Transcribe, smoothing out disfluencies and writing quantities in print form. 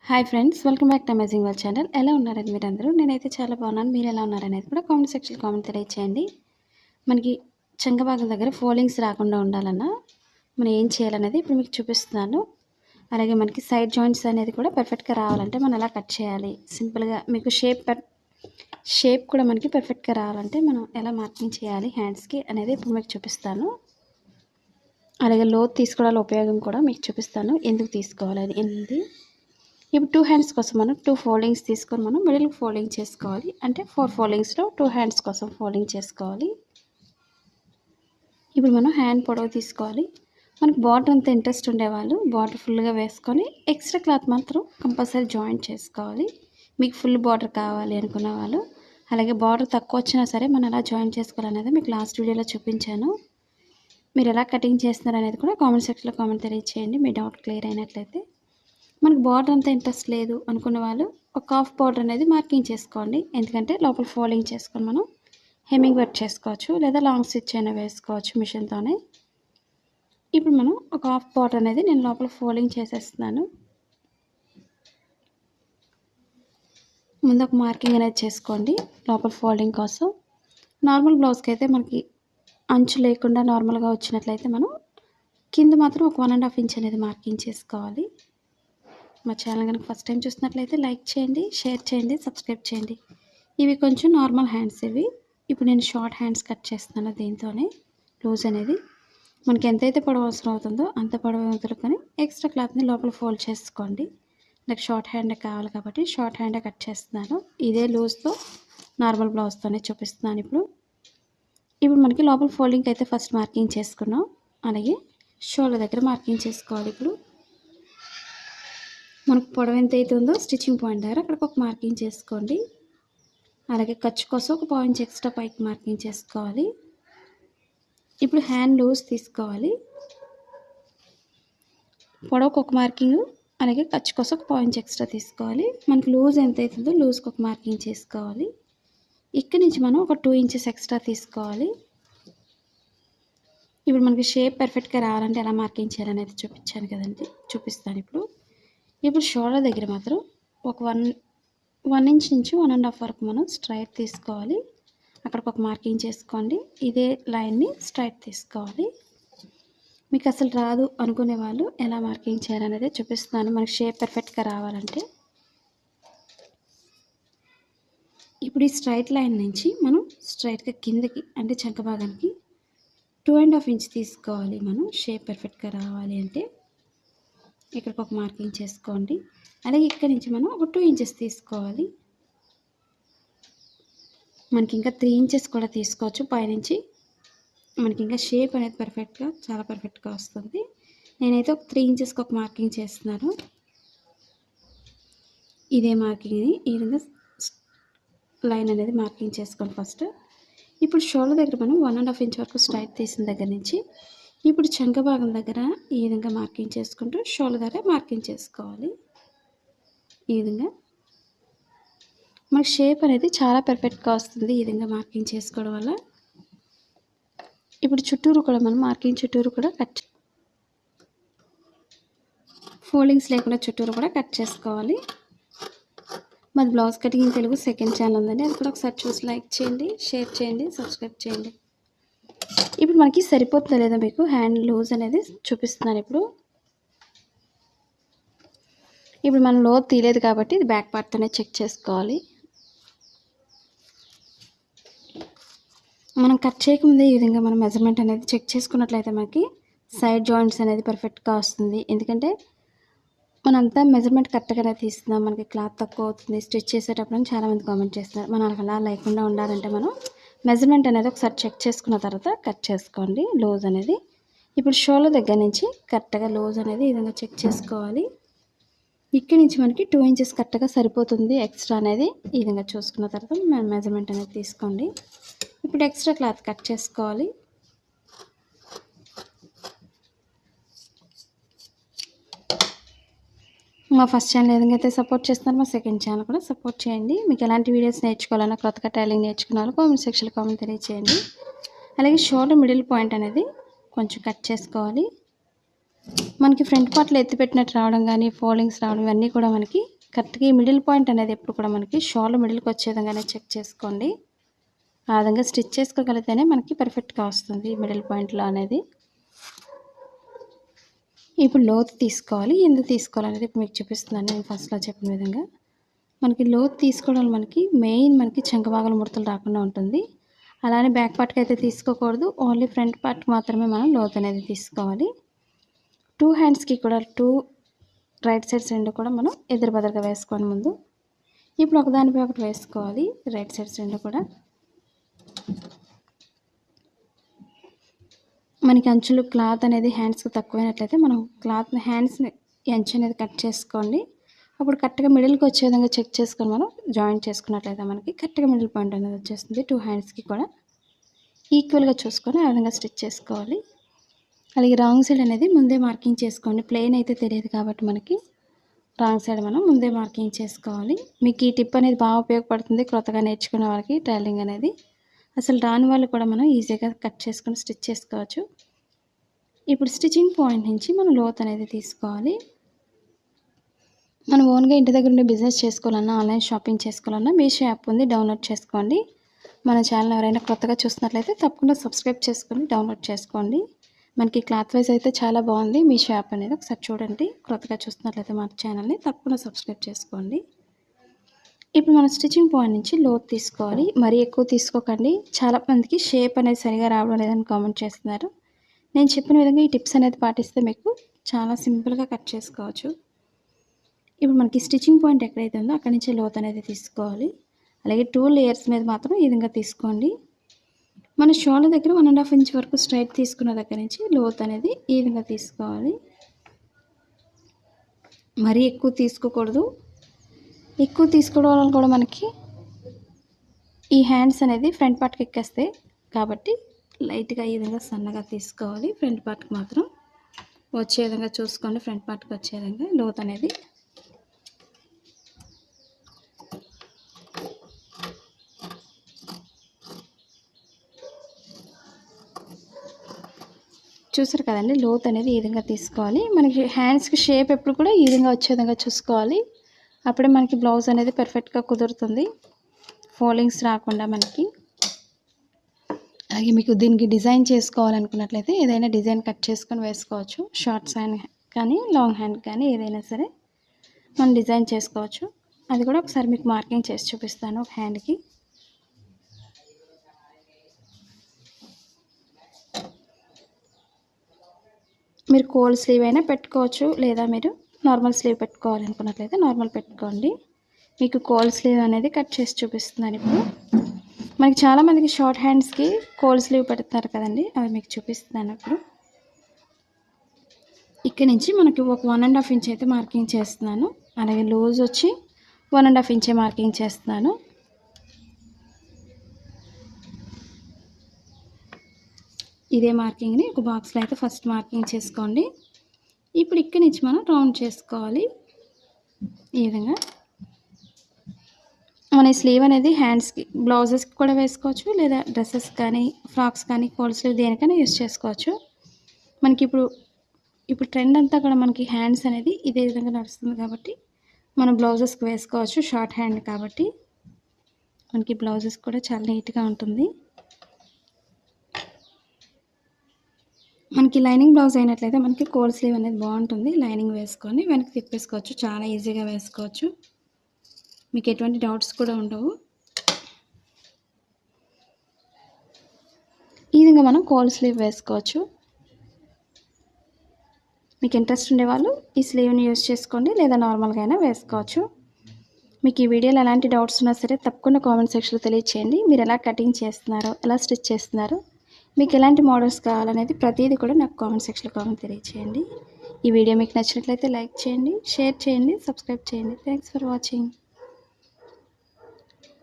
Hi friends, welcome back to amazing world channel. ఎలా ఉన్నారండి మీరందరూ? నేనైతే చాలా బాగున్నాను. మీరు ఎలా ఉన్నారనేది కూడా కామెంట్ సెక్షన్లో కామెంట్ తెలియచేయండి. మనకి చంక భాగం దగ్గర ఫోల్డింగ్స్ రాకుండా ఉండాలన్నా మనం ఏం చేయాలనేది ఇప్పుడు మీకు చూపిస్తున్నాను. అలాగే మనకి సైడ్ జాయింట్స్ అనేది కూడా పర్ఫెక్ట్గా రావాలంటే మనం ఎలా కట్ చేయాలి, సింపుల్గా మీకు షేప్ కూడా మనకి పర్ఫెక్ట్గా రావాలంటే మనం ఎలా మార్కింగ్ చేయాలి హ్యాండ్స్కి అనేది ఇప్పుడు మీకు చూపిస్తాను. అలాగే లోతు తీసుకోవడానికి ఉపయోగం కూడా మీకు చూపిస్తాను, ఎందుకు తీసుకోవాలి అనేది. ఇప్పుడు 2 హ్యాండ్స్ కోసం మనం 2 ఫోల్డింగ్స్ తీసుకొని మనం మిడిల్ ఫోల్డింగ్ చేసుకోవాలి. అంటే 4 ఫోల్డింగ్స్లో 2 హ్యాండ్స్ కోసం ఫోల్డింగ్ చేసుకోవాలి. ఇప్పుడు మనం హ్యాండ్ పొడవు తీసుకోవాలి. మనకు బార్డర్ అంత ఇంట్రెస్ట్ ఉండేవాళ్ళు బార్డర్ ఫుల్గా వేసుకొని ఎక్స్ట్రా క్లాత్ మాత్రం కంపల్సరీ జాయింట్ చేసుకోవాలి. మీకు ఫుల్ బార్డర్ కావాలి అనుకున్న వాళ్ళు, అలాగే బార్డర్ తక్కువ వచ్చినా సరే మనం ఎలా జాయింట్ చేసుకోవాలనేది మీకు లాస్ట్ వీడియోలో చూపించాను. మీరు ఎలా కటింగ్ చేస్తున్నారు అనేది కూడా కామెంట్ సెక్షన్లో కామెంట్ తెలియచేయండి. మీ డౌట్ క్లియర్ అయినట్లయితే. మనకు బార్డర్ అంతా ఇంట్రెస్ట్ లేదు అనుకున్న వాళ్ళు ఒక హాఫ్ బార్డర్ అనేది మార్కింగ్ చేసుకోండి. ఎందుకంటే లోపల ఫోల్డింగ్ చేసుకొని మనం హెమ్మింగ్ వర్క్ చేసుకోవచ్చు, లేదా లాంగ్ స్టిచ్ అయినా వేసుకోవచ్చు మిషన్తోనే. ఇప్పుడు మనం ఒక హాఫ్ బార్డర్ అనేది నేను లోపల ఫోల్డింగ్ చేసేస్తున్నాను. ముందు ఒక మార్కింగ్ అనేది చేసుకోండి లోపల ఫోల్డింగ్ కోసం. నార్మల్ బ్లౌజ్కి అయితే మనకి అంచు లేకుండా నార్మల్గా వచ్చినట్లయితే మనం కింద మాత్రం ఒక 1.5 ఇంచ్ అనేది మార్కింగ్ చేసుకోవాలి. మా ఛానల్ కనుక ఫస్ట్ టైం చూసినట్లయితే లైక్ చేయండి, షేర్ చేయండి, సబ్స్క్రైబ్ చేయండి. ఇవి కొంచెం నార్మల్ హ్యాండ్స్ ఇవి. ఇప్పుడు నేను షార్ట్ హ్యాండ్స్ కట్ చేస్తున్నాను. దీంతోనే లూజ్ అనేది మనకి ఎంతైతే పొడవు అవసరం అవుతుందో అంత పొడవు వదులుకొని ఎక్స్ట్రా క్లాత్ని లోపల ఫోల్డ్ చేసుకోండి. నాకు షార్ట్ హ్యాండే కావాలి కాబట్టి షార్ట్ హ్యాండే కట్ చేస్తున్నాను. ఇదే లూజ్తో నార్మల్ బ్లౌజ్తోనే చూపిస్తున్నాను. ఇప్పుడు మనకి లోపల ఫోల్డింగ్కి అయితే ఫస్ట్ మార్కింగ్ చేసుకున్నాం. అలాగే షోల్డర్ దగ్గర మార్కింగ్ చేసుకోవాలి. ఇప్పుడు మనకు పొడవు ఎంత అయితే ఉందో స్టిచ్చింగ్ పాయింట్ దగ్గర అక్కడికి ఒక మార్కింగ్ చేసుకోండి. అలాగే ఖర్చు కోసం ఒక పాయింట్ ఎక్స్ట్రా పైకి మార్కింగ్ చేసుకోవాలి. ఇప్పుడు హ్యాండ్ లూజ్ తీసుకోవాలి. పొడవుకు ఒక మార్కింగ్, అలాగే ఖర్చు కోసం ఒక పాయింట్ ఎక్స్ట్రా తీసుకోవాలి. మనకు లూజ్ ఎంత అవుతుందో లూజ్కి ఒక మార్కింగ్ చేసుకోవాలి. ఇక్కడి నుంచి మనం ఒక 2 ఇంచెస్ ఎక్స్ట్రా తీసుకోవాలి. ఇప్పుడు మనకి షేప్ పర్ఫెక్ట్గా రావాలంటే ఎలా మార్కింగ్ చేయాలనేది చూపించాను కదండి, చూపిస్తాను ఇప్పుడు షోల్డర్ దగ్గర మాత్రం ఒక 1 ఇంచ్ నుంచి 1.5 వరకు మనం స్ట్రైట్ తీసుకోవాలి. అక్కడికి ఒక మార్కింగ్ చేసుకోండి. ఇదే లైన్ని స్ట్రైట్ తీసుకోవాలి. మీకు అసలు రాదు అనుకునే వాళ్ళు ఎలా మార్కింగ్ చేయాలనేది చూపిస్తున్నాను, మనకి షేప్ పర్ఫెక్ట్గా రావాలంటే. ఇప్పుడు ఈ స్ట్రైట్ లైన్ నుంచి మనం స్ట్రైట్గా కిందకి అంటే చంక భాగానికి 2.5 ఇంచ్ తీసుకోవాలి. మనం షేప్ పర్ఫెక్ట్గా రావాలి అంటే ఇక్కడికి ఒక మార్కింగ్ చేసుకోండి. అలాగే ఇక్కడి నుంచి మనం ఒక 2 ఇంచెస్ తీసుకోవాలి. మనకి ఇంకా 3 ఇంచెస్ కూడా తీసుకోవచ్చు పైనుంచి. మనకి ఇంకా షేప్ అనేది పర్ఫెక్ట్గా చాలా పర్ఫెక్ట్గా వస్తుంది. నేనైతే ఒక 3 ఇంచెస్కి ఒక మార్కింగ్ చేస్తున్నాను. ఇదే మార్కింగ్ని ఈ విధంగా లైన్ అనేది మార్కింగ్ చేసుకోండి ఫస్ట్. ఇప్పుడు షోల్డర్ దగ్గర మనం 1.5 ఇంచ్ వరకు స్ట్రైట్ తీసిన దగ్గర నుంచి ఇప్పుడు చంక భాగం దగ్గర ఈ విధంగా మార్కింగ్ చేసుకుంటూ షోల్డర్ దగ్గర మార్కింగ్ చేసుకోవాలి. ఈ విధంగా మనకు షేప్ అనేది చాలా పర్ఫెక్ట్గా వస్తుంది ఈ విధంగా మార్కింగ్ చేసుకోవడం వల్ల. ఇప్పుడు చుట్టూరు కూడా మనం మార్కింగ్ చుట్టూరు కూడా ఫోల్డింగ్స్ లేకుండా చుట్టూరు కూడా కట్ చేసుకోవాలి. మాది blouse cutting Telugu second channel ఉందండి, అది కూడా ఒకసారి చూసి లైక్ చేయండి, షేర్ చేయండి, సబ్స్క్రైబ్ చేయండి. ఇప్పుడు మనకి సరిపోతుందా లేదా మీకు హ్యాండ్ లూజ్ అనేది చూపిస్తున్నాను. ఇప్పుడు మనం లోతు తీయలేదు కాబట్టి ఇది బ్యాక్ పార్ట్తోనే చెక్ చేసుకోవాలి. మనం కట్ చేయకముందే ఈ విధంగా మనం మెజర్మెంట్ అనేది చెక్ చేసుకున్నట్లయితే మనకి సైడ్ జాయింట్స్ అనేది పర్ఫెక్ట్గా వస్తుంది. ఎందుకంటే మనంతా మెజర్మెంట్ కరెక్ట్గానే తీస్తున్నాం, మనకి క్లాత్ తక్కువ అవుతుంది స్టిచ్ చేసేటప్పుడు చాలామంది కామెంట్ చేస్తున్నారు. మనకు అలా లేకుండా ఉండాలంటే మనం మెజర్మెంట్ అనేది ఒకసారి చెక్ చేసుకున్న తర్వాత కట్ చేసుకోండి లూజ్ అనేది. ఇప్పుడు షోల్డర్ దగ్గర నుంచి కరెక్ట్గా లూజ్ అనేది ఈ విధంగా చెక్ చేసుకోవాలి. ఇక్కడి నుంచి మనకి 2 ఇంచెస్ కరెక్ట్గా సరిపోతుంది. ఎక్స్ట్రా అనేది ఈ విధంగా చూసుకున్న తర్వాత మనం మెజర్మెంట్ అనేది తీసుకోండి. ఇప్పుడు ఎక్స్ట్రా క్లాత్ కట్ చేసుకోవాలి. మా ఫస్ట్ ఛానల్ ఏదైతే సపోర్ట్ చేస్తున్నారో మా సెకండ్ ఛానల్ కూడా సపోర్ట్ చేయండి. మీకు ఎలాంటి వీడియోస్ నేర్చుకోవాలన్నా కొత్తగా టైలింగ్ నేర్చుకున్నారో కామెంట్ సెక్షన్లో కామెంట్ తెలియచేయండి. అలాగే షోల్డర్ మిడిల్ పాయింట్ అనేది కొంచెం కట్ చేసుకోవాలి. మనకి ఫ్రంట్ పార్ట్లో ఎత్తి పెట్టినట్టు రావడం కానీ ఫోల్డింగ్స్ రావడం ఇవన్నీ కూడా మనకి కరెక్ట్గా ఈ మిడిల్ పాయింట్ అనేది ఎప్పుడు కూడా మనకి షాల్ మిడిల్కి వచ్చే విధంగానే చెక్ చేసుకోండి. ఆ విధంగా స్టిచ్ చేసుకోగలిగితేనే మనకి పర్ఫెక్ట్గా వస్తుంది మిడిల్ పాయింట్లో అనేది. ఇప్పుడు లోతు తీసుకోవాలి. ఎందుకు తీసుకోవాలనేది ఇప్పుడు మీకు చూపిస్తున్నాను నేను ఫస్ట్లో చెప్పిన విధంగా. మనకి లోతు తీసుకోవడం మనకి మెయిన్ మనకి చంక భాగాల ముడతలు రాకుండా ఉంటుంది. అలానే బ్యాక్ పార్ట్కి అయితే తీసుకోకూడదు. ఓన్లీ ఫ్రంట్ పార్ట్ మాత్రమే మనం లోతు అనేది తీసుకోవాలి. 2 హ్యాండ్స్కి కూడా 2 రైట్ సైడ్స్ రెండు కూడా మనం ఎదురు బదురుగా వేసుకోవాలి ముందు. ఇప్పుడు ఒకదానిపై ఒకటి వేసుకోవాలి రైట్ సైడ్స్ రెండు కూడా. మనకి అంచులు క్లాత్ అనేది హ్యాండ్స్కి తక్కువైనట్లయితే మనం క్లాత్ని హ్యాండ్స్ని అంచు అనేది కట్ చేసుకోండి. అప్పుడు కరెక్ట్గా మిడిల్కి వచ్చే విధంగా చెక్ చేసుకొని మనం జాయింట్ చేసుకున్నట్లయితే మనకి కరెక్ట్గా మిడిల్ పాయింట్ అనేది వచ్చేస్తుంది. 2 హ్యాండ్స్కి కూడా ఈక్వల్గా చూసుకొని ఆ విధంగా స్టిచ్ చేసుకోవాలి. అలాగే రాంగ్ సైడ్ అనేది ముందే మార్కింగ్ చేసుకోండి. ప్లెయిన్ అయితే తెలియదు కాబట్టి మనకి రాంగ్ సైడ్ మనం ముందే మార్కింగ్ చేసుకోవాలి. మీకు ఈ టిప్ అనేది బాగా ఉపయోగపడుతుంది కొత్తగా నేర్చుకునే వాళ్ళకి. టైలరింగ్ అనేది అసలు రాని వాళ్ళు కూడా మనం ఈజీగా కట్ చేసుకొని స్టిచ్ చేసుకోవచ్చు. ఇప్పుడు స్టిచ్చింగ్ పాయింట్ నుంచి మనం లోత్ అనేది తీసుకోవాలి. మనం ఓన్గా ఇంటి దగ్గర ఉండి బిజినెస్ చేసుకోవాలన్నా, ఆన్లైన్ షాపింగ్ చేసుకోవాలన్నా మీషో యాప్ ఉంది, డౌన్లోడ్ చేసుకోండి. మన ఛానల్ ఎవరైనా కొత్తగా చూస్తున్నట్లయితే తప్పకుండా సబ్స్క్రైబ్ చేసుకొని డౌన్లోడ్ చేసుకోండి. మనకి క్లాత్ వైజ్ అయితే చాలా బాగుంది మీషో యాప్ అనేది. ఒకసారి చూడండి. కొత్తగా చూస్తున్నట్లయితే మన ఛానల్ని తప్పకుండా సబ్స్క్రైబ్ చేసుకోండి. ఇప్పుడు మనం స్టిచ్చింగ్ పాయింట్ నుంచి లోతు తీసుకోవాలి. మరీ ఎక్కువ తీసుకోకండి. చాలామందికి షేప్ అనేది సరిగా రావడం లేదని కామెంట్ చేస్తున్నారు. నేను చెప్పిన విధంగా ఈ టిప్స్ అనేది పాటిస్తే మీకు చాలా సింపుల్గా కట్ చేసుకోవచ్చు. ఇప్పుడు మనకి స్టిచ్చింగ్ పాయింట్ ఎక్కడైతే ఉందో అక్కడి నుంచి లోతు అనేది తీసుకోవాలి. అలాగే 2 లేయర్స్ మీద మాత్రం ఈ విధంగా తీసుకోండి. మన షోల్డర్ దగ్గర 1.5 ఇంచ్ వరకు స్ట్రైట్ తీసుకున్న దగ్గర నుంచి లోతు అనేది ఈ విధంగా తీసుకోవాలి. మరీ ఎక్కువ తీసుకోకూడదు. ఎక్కువ తీసుకోవడం వల్ల కూడా మనకి ఈ హ్యాండ్స్ అనేది ఫ్రంట్ పార్ట్కి ఎక్కేస్తాయి కాబట్టి లైట్గా ఈ విధంగా సన్నగా తీసుకోవాలి. ఫ్రంట్ పార్ట్కి మాత్రం వచ్చే విధంగా చూసుకోండి. ఫ్రంట్ పార్ట్కి వచ్చే విధంగా లోతు అనేది. చూసారు కదండి, లోతు అనేది ఈ విధంగా తీసుకోవాలి. మనకి హ్యాండ్స్కి షేప్ ఎప్పుడు కూడా ఈ విధంగా వచ్చే విధంగా చూసుకోవాలి. అప్పుడే మనకి బ్లౌజ్ అనేది పర్ఫెక్ట్గా కుదురుతుంది, ఫోల్డింగ్స్ రాకుండా మనకి. అలాగే మీకు దీనికి డిజైన్ చేసుకోవాలనుకున్నట్లయితే ఏదైనా డిజైన్ కట్ చేసుకొని వేసుకోవచ్చు. షార్ట్స్ హ్యాండ్ కానీ లాంగ్ హ్యాండ్ కానీ ఏదైనా సరే మనం డిజైన్ చేసుకోవచ్చు. అది కూడా ఒకసారి మీకు మార్కింగ్ చేసి చూపిస్తాను ఒక హ్యాండ్కి. మీరు కోల్డ్ స్లీవ్ అయినా పెట్టుకోవచ్చు, లేదా మీరు నార్మల్ స్లీవ్ పెట్టుకోవాలనుకున్నట్లయితే నార్మల్ పెట్టుకోండి. మీకు కోల్డ్ స్లీవ్ అనేది కట్ చేసి చూపిస్తున్నాను ఇప్పుడు. మనకి చాలామందికి షార్ట్ హ్యాండ్స్కి కోల్డ్ స్లీవ్ పెడతారు కదండి, అవి మీకు చూపిస్తున్నాను ఇప్పుడు. ఇక్కడ నుంచి మనకి ఒక 1.5 ఇంచ్ అయితే మార్కింగ్ చేస్తున్నాను. అలాగే లూజ్ వచ్చి 1.5 ఇంచే మార్కింగ్ చేస్తున్నాను. ఇదే మార్కింగ్ని ఒక బాక్స్లో అయితే ఫస్ట్ మార్కింగ్ చేసుకోండి. ఇప్పుడు ఇక్కడి నుంచి మనం రౌండ్ చేసుకోవాలి. ఈ విధంగా మన స్లీవ్ అనేది హ్యాండ్స్కి బ్లౌజెస్కి కూడా వేసుకోవచ్చు, లేదా డ్రెస్సెస్ కానీ ఫ్రాక్స్ కానీ కోల్డ్ స్లీవ్ దేనికైనా యూస్ చేసుకోవచ్చు. మనకి ఇప్పుడు ట్రెండ్ అంతా కూడా మనకి హ్యాండ్స్ అనేది ఇదే విధంగా నడుస్తుంది కాబట్టి మనం బ్లౌజెస్కి వేసుకోవచ్చు. షార్ట్ హ్యాండ్ కాబట్టి మనకి బ్లౌజెస్ కూడా చాలా నీట్గా ఉంటుంది. మనకి లైనింగ్ బ్లౌజ్ అయినట్లయితే మనకి కోల్డ్ స్లీవ్ అనేది బాగుంటుంది. లైనింగ్ వేసుకొని వెనక్కి తిప్పేసుకోవచ్చు, చాలా ఈజీగా వేసుకోవచ్చు. మీకు ఎటువంటి డౌట్స్ కూడా ఉండవు. ఈ విధంగా మనం కోల్డ్ స్లీవ్ వేసుకోవచ్చు. మీకు ఇంట్రెస్ట్ ఉండేవాళ్ళు ఈ స్లీవ్ని యూస్ చేసుకోండి, లేదా నార్మల్గా అయినా వేసుకోవచ్చు. మీకు ఈ వీడియోలో ఎలాంటి డౌట్స్ ఉన్నా సరే తప్పకుండా కామెంట్ సెక్షన్లో తెలియచేయండి. మీరు ఎలా కటింగ్ చేస్తున్నారో, ఎలా స్టిచ్ చేస్తున్నారో, మీకు ఎలాంటి మోడల్స్ కావాలనేది ప్రతిదీ కూడా నాకు కామెంట్ సెక్షన్లో కామెంట్ తెలియచేయండి. ఈ వీడియో మీకు నచ్చినట్లయితే లైక్ చేయండి, షేర్ చేయండి, సబ్స్క్రైబ్ చేయండి. Thanks for watching.